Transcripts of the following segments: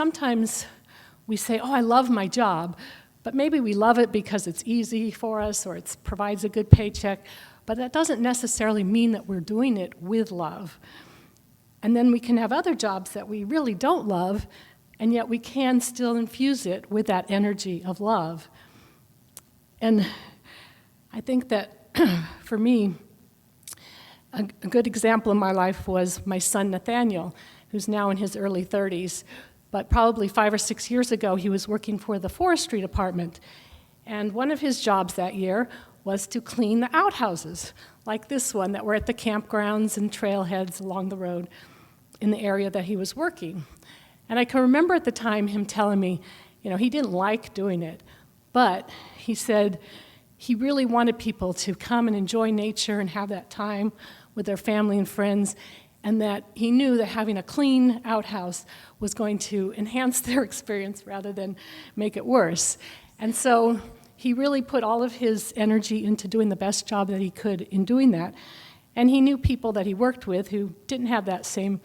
Sometimes we say, oh, I love my job, but maybe we love it because it's easy for us or it provides a good paycheck, but that doesn't necessarily mean that we're doing it with love. And then we can have other jobs that we really don't love, and yet we can still infuse it with that energy of love. And I think that for me, a good example in my life was my son Nathaniel, who's now in his early 30s. But probably 5 or 6 years ago, he was working for the forestry department. And one of his jobs that year was to clean the outhouses, like this one that were at the campgrounds and trailheads along the road in the area that he was working. And I can remember at the time him telling me, he didn't like doing it, but he said he really wanted people to come and enjoy nature and have that time with their family and friends, and that he knew that having a clean outhouse was going to enhance their experience rather than make it worse. And so he really put all of his energy into doing the best job that he could in doing that. And he knew people that he worked with who didn't have that same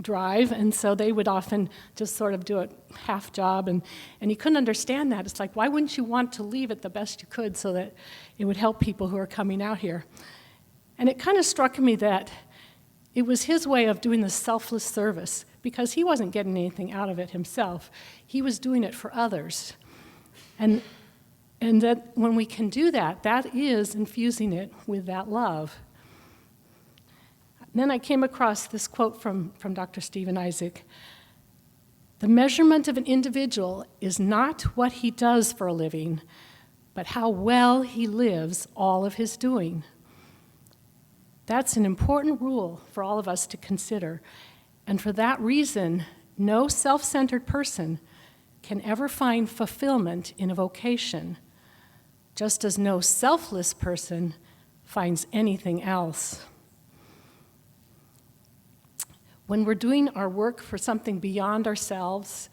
drive, and so they would often just sort of do a half job, and he couldn't understand that. It's like, why wouldn't you want to leave it the best you could so that it would help people who are coming out here? And it kind of struck me that it was his way of doing the selfless service, because he wasn't getting anything out of it himself. He was doing it for others. And that when we can do that, that is infusing it with that love. And then I came across this quote from Dr. Stephen Isaac. The measurement of an individual is not what he does for a living, but how well he lives all of his doing. That's an important rule for all of us to consider. And for that reason, no self-centered person can ever find fulfillment in a vocation, just as no selfless person finds anything else. When we're doing our work for something beyond ourselves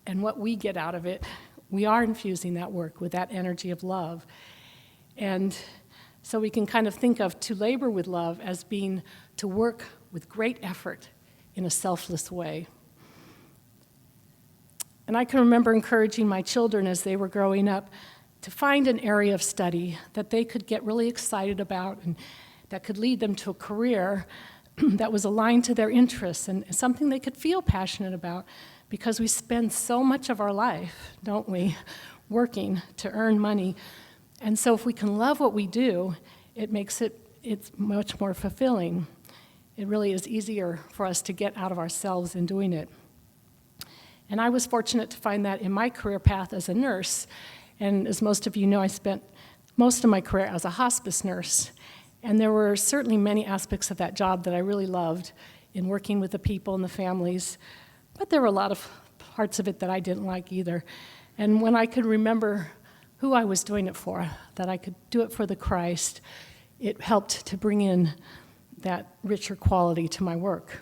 and what we get out of it, we are infusing that work with that energy of love. And so we can kind of think of to labor with love as being to work with great effort in a selfless way. And I can remember encouraging my children as they were growing up to find an area of study that they could get really excited about and that could lead them to a career that was aligned to their interests and something they could feel passionate about, because we spend so much of our life, don't we, working to earn money. And so if we can love what we do, it makes it's much more fulfilling. It really is easier for us to get out of ourselves in doing it. And I was fortunate to find that in my career path as a nurse. And as most of you know, I spent most of my career as a hospice nurse. And there were certainly many aspects of that job that I really loved in working with the people and the families. But there were a lot of parts of it that I didn't like either. And when I could remember who I was doing it for, that I could do it for the Christ, it helped to bring in that richer quality to my work.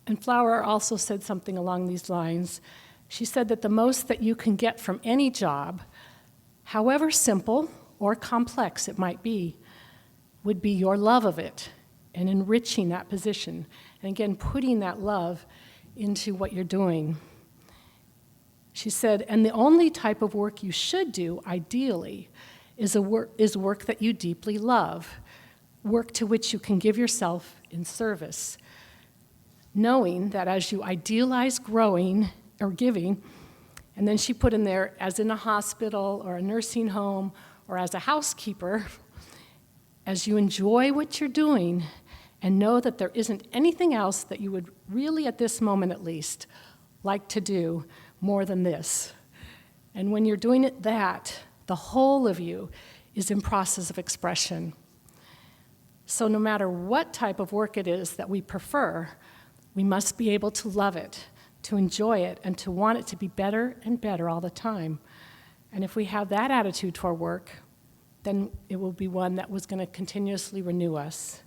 And Flower also said something along these lines. She said that the most that you can get from any job, however simple or complex it might be, would be your love of it and enriching that position. And again, putting that love into what you're doing. She said, and the only type of work you should do, ideally, is work that you deeply love, work to which you can give yourself in service, knowing that as you idealize growing or giving, and then she put in there, as in a hospital or a nursing home or as a housekeeper, as you enjoy what you're doing and know that there isn't anything else that you would really, at this moment at least, like to do more than this. And when you're doing it that, the whole of you is in process of expression. So no matter what type of work it is that we prefer, we must be able to love it, to enjoy it, and to want it to be better and better all the time. And if we have that attitude toward work, then it will be one that was going to continuously renew us.